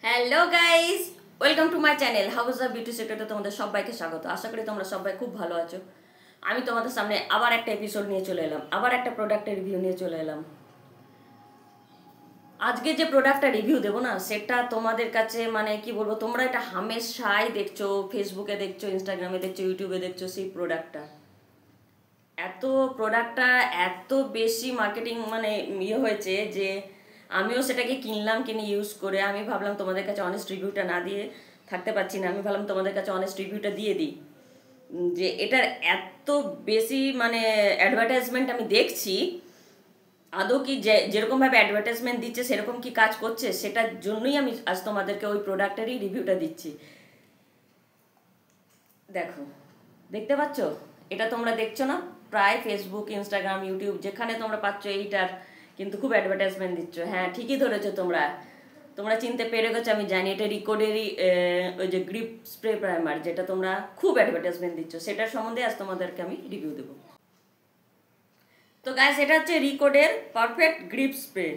Hello guys, welcome to my channel house of beauty সেক্টরে তোমাদের সবাইকে স্বাগত। আশা করি তোমরা সবাই খুব ভালো আছো। আমি তোমাদের সামনে আবার একটা এপিসোড নিয়ে চলে এলাম, আবার একটা প্রোডাক্টের রিভিউ নিয়ে চলে এলাম। আজকে যে প্রোডাক্টটা রিভিউ দেবো না, সেটা তোমাদের কাছে মানে কি বলবো, তোমরা এটা হামেশাই দেখছো, ফেসবুকে দেখছো, ইনস্টাগ্রামে দেখছো, ইউটিউবে দেখছো। সেই প্রোডাক্টটা এত বেশি মার্কেটিং মানে হয়েছে যে আমিও সেটাকে কিনে ইউজ করে আমি ভাবলাম তোমাদের কাছে অনেস্ট রিভিউটা না দিয়ে থাকতে পারছি না। আমি ভাবলাম তোমাদের কাছে অনেস্ট রিভিউটা দিয়ে দিই যে এটার এত বেশি মানে অ্যাডভার্টাইজমেন্ট আমি দেখছি, আদৌ কি যেরকমভাবে অ্যাডভার্টাইজমেন্ট দিচ্ছে সেরকম কি কাজ করছে, সেটার জন্যই আমি আজ তোমাদেরকে ওই প্রোডাক্টেরই রিভিউটা দিচ্ছি। দেখো, দেখতে পাচ্ছ? এটা তোমরা দেখছো না? প্রায় ফেসবুক, ইনস্টাগ্রাম, ইউটিউব যেখানে তোমরা পাচ্ছ এইটার কিন্তু খুব অ্যাডভার্টাইজমেন্ট দিচ্ছ। হ্যাঁ, ঠিকই ধরেছো তোমরা তোমরা চিনতে পেরে গেছো, আমি জানি। এটা রিকোডেরই ওই যে গ্রিপ স্প্রে প্রাইমার, যেটা তোমরা খুব অ্যাডভার্টাইজমেন্ট দিচ্ছ, সেটার সম্বন্ধে আজ তোমাদেরকে আমি রিভিউ দেবো। তো গাইস, এটা হচ্ছে রিকোডের পারফেক্ট গ্রিপ স্প্রে।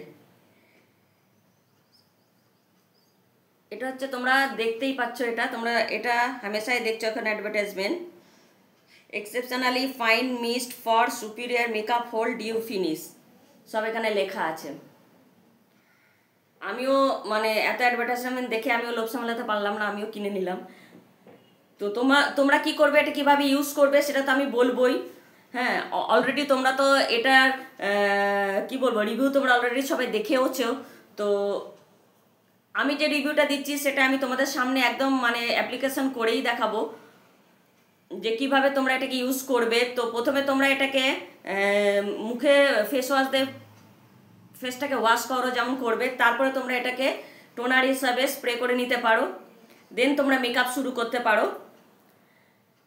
এটা হচ্ছে তোমরা দেখতেই পাচ্ছ, এটা হামেশাই দেখছো এখন advertisement. Exceptionally fine mist for superior makeup hold dew finish, সব এখানে লেখা আছে। আমিও মানে এত অ্যাডভার্টাইজমেন্ট দেখে আমিও লোভ সামলাতে পারলাম না, আমিও কিনে নিলাম। তো তোমরা কি করবে, এটা কিভাবে ইউজ করবে সেটা তো আমি বলবোই। হ্যাঁ, অলরেডি তোমরা তো এটার কি বলবো, রিভিউ তোমরা অলরেডি সবাই দেখেওছো। তো আমি যে রিভিউটা দিচ্ছি সেটা আমি তোমাদের সামনে একদম মানে অ্যাপ্লিকেশন করেই দেখাবো যে কিভাবে তোমরা এটাকে ইউজ করবে। তো প্রথমে তোমরা এটাকে মুখে ফেস ওয়াশ দিয়ে ফেসটাকে ওয়াশ করো যেমন করবে, তারপরে তোমরা এটাকে টোনার হিসাবে স্প্রে করে নিতে পারো, দেন তোমরা মেকআপ শুরু করতে পারো।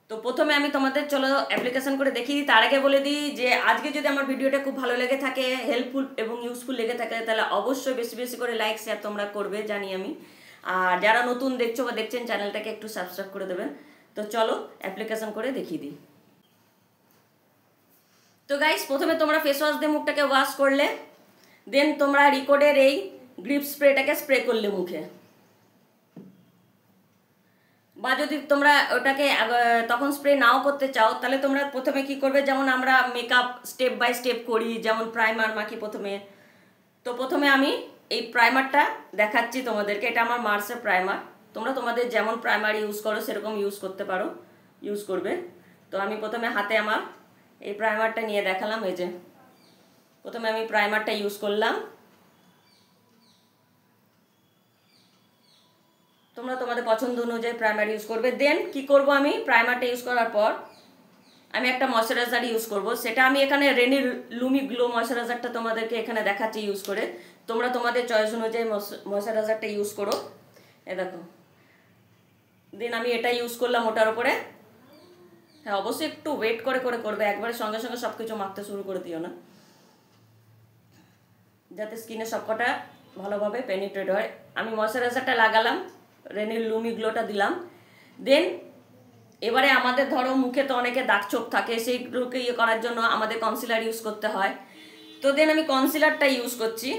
তো প্রথমে আমি তোমাদের চলো অ্যাপ্লিকেশন করে দেখিয়ে দিই। তার আগে বলে দিই যে আজকে যদি আমার ভিডিওটা খুব ভালো লেগে থাকে, হেল্পফুল এবং ইউজফুল লেগে থাকে, তাহলে অবশ্যই বেশি বেশি করে লাইক শেয়ার তোমরা করবে, জানি আমি। আর যারা নতুন দেখছো বা দেখছেন, চ্যানেলটাকে একটু সাবস্ক্রাইব করে দেবেন। তো চলো অ্যাপ্লিকেশন করে দেখিয়ে দিই। তো গাইস, প্রথমে তোমরা ফেস ওয়াশ দিয়ে মুখটাকে ওয়াশ করলে, দেন তোমরা রিকোডের এই গ্রিপ স্প্রেটাকে স্প্রে করলে মুখে। বা যদি তোমরা ওটাকে তখন স্প্রে নাও করতে চাও, তাহলে তোমরা প্রথমে কি করবে, যেমন আমরা মেকআপ স্টেপ বাই স্টেপ করি, যেমন প্রাইমার মাখি প্রথমে। তো প্রথমে আমি এই প্রাইমারটা দেখাচ্ছি তোমাদেরকে। এটা আমার মার্সের প্রাইমার, তোমরা তোমাদের যেমন প্রাইমার ইউজ করো সেরকম ইউজ করবে। তো আমি প্রথমে হাতে আমার এই প্রাইমারটা নিয়ে দেখালাম। এই যে প্রথমে আমি প্রাইমারটা ইউজ করলাম। তোমরা তোমাদের পছন্দ অনুযায়ী প্রাইমার ইউজ করবে। দেন কি করব, আমি প্রাইমারটা ইউজ করার পর আমি একটা ময়শ্চারাইজার ইউজ করব। সেটা আমি এখানে রেনির লুমি গ্লো ময়শ্চারাইজারটা তোমাদেরকে এখানে দেখাচ্ছি ইউজ করে। তোমরা তোমাদের চয়েস অনুযায়ী ময়শ্চারাইজারটা ইউজ করো। এ দেখো, দেন আমি এটা ইউজ করলাম ওটার উপরে। হ্যাঁ, অবশ্যই একটু ওয়েট করে করে করবে, একবারে সঙ্গে সঙ্গে সব কিছু মাখতে শুরু করে দিও না, যাতে স্কিনে সবকটা ভালোভাবে পেনিট্রেট হয়। আমি ময়শ্চারাইজারটা লাগালাম, রেনির লুমি গ্লোটা দিলাম। দেন এবারে আমাদের ধরো মুখে তো অনেকে দাগ ছোপ থাকে, সেইগুলোকে করার জন্য আমাদের কনসিলার ইউজ করতে হয়। তো দেন আমি কনসিলারটা ইউজ করছি।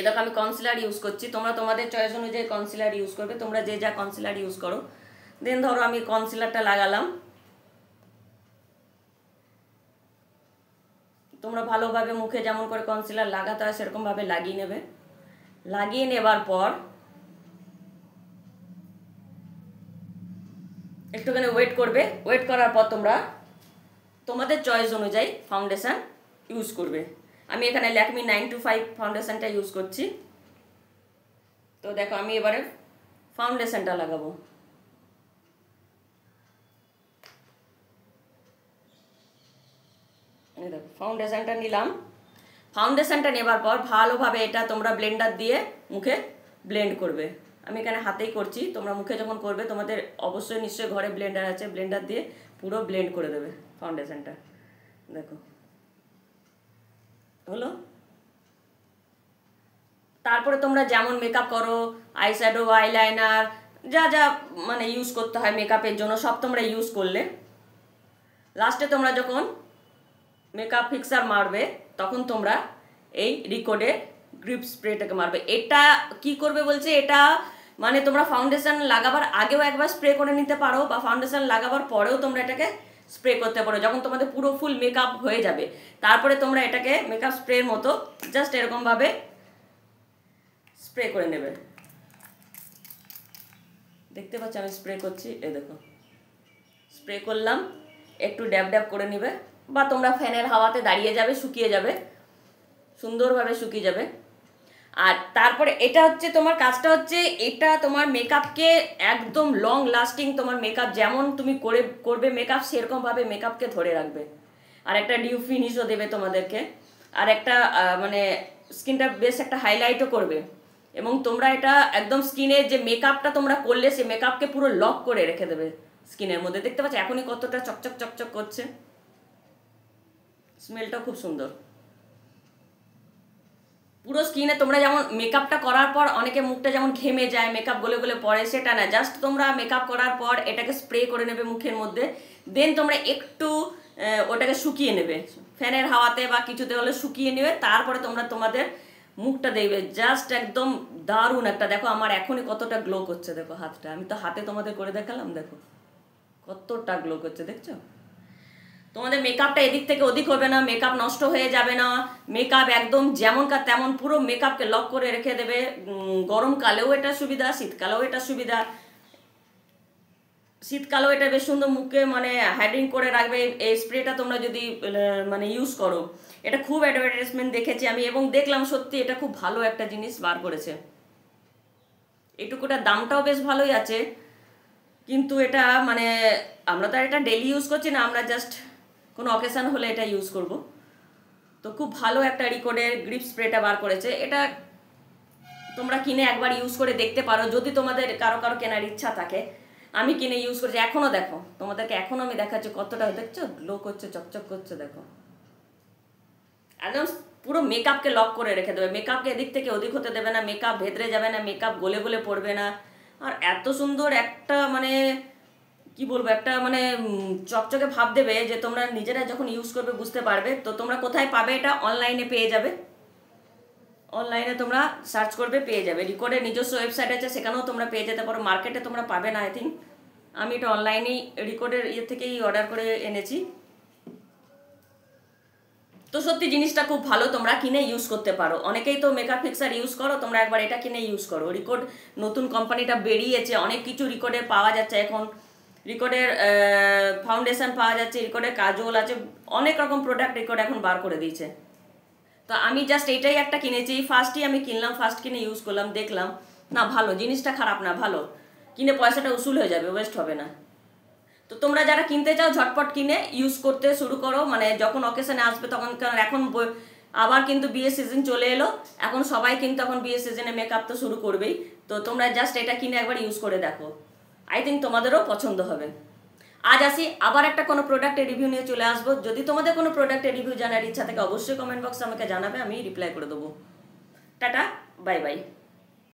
দেখো, আমি কনসিলার ইউজ করছি, তোমরা তোমাদের চয়েস অনুযায়ী কনসিলার ইউজ করবে, তোমরা যে যা কনসিলার ইউজ করো। দেন ধরো আমি কনসিলারটা লাগালাম, তোমরা ভালোভাবে মুখে যেমন করে কনসিলার লাগাতে হয় সেরকমভাবে লাগিয়ে নেবে। লাগিয়ে নেবার পর একটুখানি ওয়েট করবে। ওয়েট করার পর তোমরা তোমাদের চয়েস অনুযায়ী ফাউন্ডেশন ইউজ করবে। আমি এখানে ল্যাকমি 925 ফাউন্ডেশনটা ইউজ করছি। তো দেখো, আমি এবারে ফাউন্ডেশনটা লাগাবো। দেখো, ফাউন্ডেশনটা নিলাম। ফাউন্ডেশনটা নেবার পর ভালোভাবে এটা তোমরা ব্লেন্ডার দিয়ে মুখে ব্লেন্ড করবে। আমি এখানে হাতেই করছি, তোমরা মুখে যখন করবে তোমাদের অবশ্যই নিশ্চয়ই ঘরে ব্লেন্ডার আছে, ব্লেন্ডার দিয়ে পুরো ব্লেন্ড করে দেবে ফাউন্ডেশনটা। দেখো হলো। তারপরে তোমরা যেমন মেকআপ করো, আইশ্যাডো, আইলাইনার, যা যা মানে ইউজ করতে হয় মেকআপের জন্য, সব তোমরা ইউজ করলে। লাস্টে তোমরা যখন মেকআপ ফিক্সার মারবে, তখন তোমরা এই রিকোডে গ্রিপ স্প্রেটাকে মারবে। এটা কি করবে বলছে, এটা মানে তোমরা ফাউন্ডেশন লাগাবার আগেও একবার স্প্রে করে নিতে পারো, বা ফাউন্ডেশন লাগাবার পরেও তোমরা এটাকে স্প্রে করতে পারো। যখন তোমাদের পুরো ফুল মেকআপ হয়ে যাবে তারপরে তোমরা এটাকে মেকআপ স্প্রের মতো জাস্ট এরকমভাবে স্প্রে করে নেবে। দেখতে পাচ্ছ আমি স্প্রে করছি, এ দেখো স্প্রে করলাম, একটু ড্যাব ড্যাব করে নিবে, বা তোমরা ফ্যানের হাওয়াতে দাঁড়িয়ে যাবে, শুকিয়ে যাবে, সুন্দরভাবে শুকিয়ে যাবে। আর তারপরে এটা হচ্ছে তোমার কাজটা হচ্ছে, এটা তোমার মেকআপকে একদম লং লাস্টিং, তোমার মেকআপ যেমন তুমি করবে মেকআপ সেরকমভাবে মেকআপকে ধরে রাখবে। আর একটা ডিউ ফিনিশও দেবে তোমাদেরকে, আর একটা মানে স্কিনটা বেশ একটা হাইলাইটও করবে। এবং তোমরা এটা একদম স্কিনের যে মেকআপটা তোমরা করলে সেই মেকআপকে পুরো লক করে রেখে দেবে স্কিনের মধ্যে। দেখতে পাচ্ছ এখনই কতটা চকচক চকচক করছে, স্মেলটা খুব সুন্দর। পুরো স্কিনে তোমরা যেমন মেকআপটা করার পর অনেকে মুখটা যেমন ঘেমে যায়, মেকআপ গলে গলে পড়ে, সেটা না, জাস্ট তোমরা মেকআপ করার পর এটাকে স্প্রে করে নেবে মুখের মধ্যে, দেন তোমরা একটু ওটাকে শুকিয়ে নেবে ফ্যানের হাওয়াতে বা কিছুতে হলে শুকিয়ে নেবে। তারপরে তোমরা তোমাদের মুখটা দেখবে জাস্ট একদম দারুণ একটা, দেখো আমার এখনই কতটা গ্লো করছে, দেখো হাতটা, আমি তো হাতে তোমাদের করে দেখালাম, দেখো কতটা গ্লো করছে, দেখছো? তোমাদের মেকআপটা এদিক থেকে ওদিক হবে না, মেকআপ নষ্ট হয়ে যাবে না, মেকআপ একদম যেমনকার তেমন পুরো মেকআপকে লক করে রেখে দেবে। গরমকালেও এটা সুবিধা, শীতকালেও এটা সুবিধা। শীতকালেও এটা বেশ সুন্দর মুখে মানে হাইড্রিং করে রাখবে এই স্প্রেটা তোমরা যদি মানে ইউজ করো। এটা খুব অ্যাডভার্টাইজমেন্ট দেখেছি আমি, এবং দেখলাম সত্যি এটা খুব ভালো একটা জিনিস বার করেছে। এটুকুটার দামটাও বেশ ভালোই আছে, কিন্তু এটা মানে আমরা তো আর এটা ডেলি ইউজ করছি না, আমরা জাস্ট কোনো অকেশন হলে এটা ইউজ করব। তো খুব ভালো একটা রিকোডের গ্রিপ স্প্রেটা বার করেছে, এটা তোমরা কিনে একবার ইউজ করে দেখতে পারো যদি তোমাদের কারো কারো কেনার ইচ্ছা থাকে। আমি কিনে ইউজ করছি, এখনও দেখো তোমাদেরকে এখনও আমি দেখাচ্ছি কতটা, দেখছো গ্লো করছে, চকচক করছে, দেখো একদম পুরো মেকআপকে লক করে রেখে দেবে, মেকআপকে এদিক থেকে ওদিক হতে দেবে না, মেকআপ ভেতরে যাবে না, মেকআপ গলে গলে পড়বে না। আর এত সুন্দর একটা মানে কি বলবো, একটা মানে চকচকে ভাব দেবে যে তোমরা নিজেরা যখন ইউজ করবে বুঝতে পারবে। তো তোমরা কোথায় পাবে এটা? অনলাইনে পেয়ে যাবে, অনলাইনে তোমরা সার্চ করবে পেয়ে যাবে। রিকোডের নিজস্ব ওয়েবসাইট আছে, সেখানেও তোমরা পেয়ে যেতে পারো, মার্কেটে তোমরা পাবে না আই থিঙ্ক। আমি এটা অনলাইনেই রিকোডের ইয়ে থেকেই অর্ডার করে এনেছি। তো সত্যি জিনিসটা খুব ভালো, তোমরা কিনে ইউজ করতে পারো। অনেকেই তো মেকআপ ফিক্সার ইউজ করো, তোমরা একবার এটা কিনে ইউজ করো। রিকোড নতুন কোম্পানিটা বেরিয়েছে, অনেক কিছু রিকোডের পাওয়া যাচ্ছে এখন। রিকোডের ফাউন্ডেশন পাওয়া যাচ্ছে, রিকোডের কাজল আছে, অনেক রকম প্রোডাক্ট রিকোড এখন বার করে দিয়েছে। তো আমি জাস্ট এটাই একটা কিনেছি, ফার্স্টই আমি কিনলাম, ফার্স্ট কিনে ইউজ করলাম, দেখলাম না ভালো, জিনিসটা খারাপ না, ভালো। কিনে পয়সাটা উসুল হয়ে যাবে, ওয়েস্ট হবে না। তো তোমরা যারা কিনতে চাও ঝটপট কিনে ইউজ করতে শুরু করো, মানে যখন অকেশনে আসবে তখন। কারণ এখন আবার কিন্তু বিয়ের সিজন চলে এলো, এখন সবাই কিন্তু এখন বিয়ের সিজনে মেকআপ তো শুরু করবেই। তো তোমরা জাস্ট এটা কিনে একবার ইউজ করে দেখো, আই থিঙ্ক তোমাদেরও পছন্দ হবে। আজ আসি, আবার একটা কোনো প্রোডাক্টের রিভিউ নিয়ে চলে আসবো। যদি তোমাদের কোনো প্রোডাক্টের রিভিউ জানার ইচ্ছা থাকে অবশ্যই কমেন্ট বক্সে আমাকে জানাবে, আমি রিপ্লাই করে দেবো। Tata, bye bye.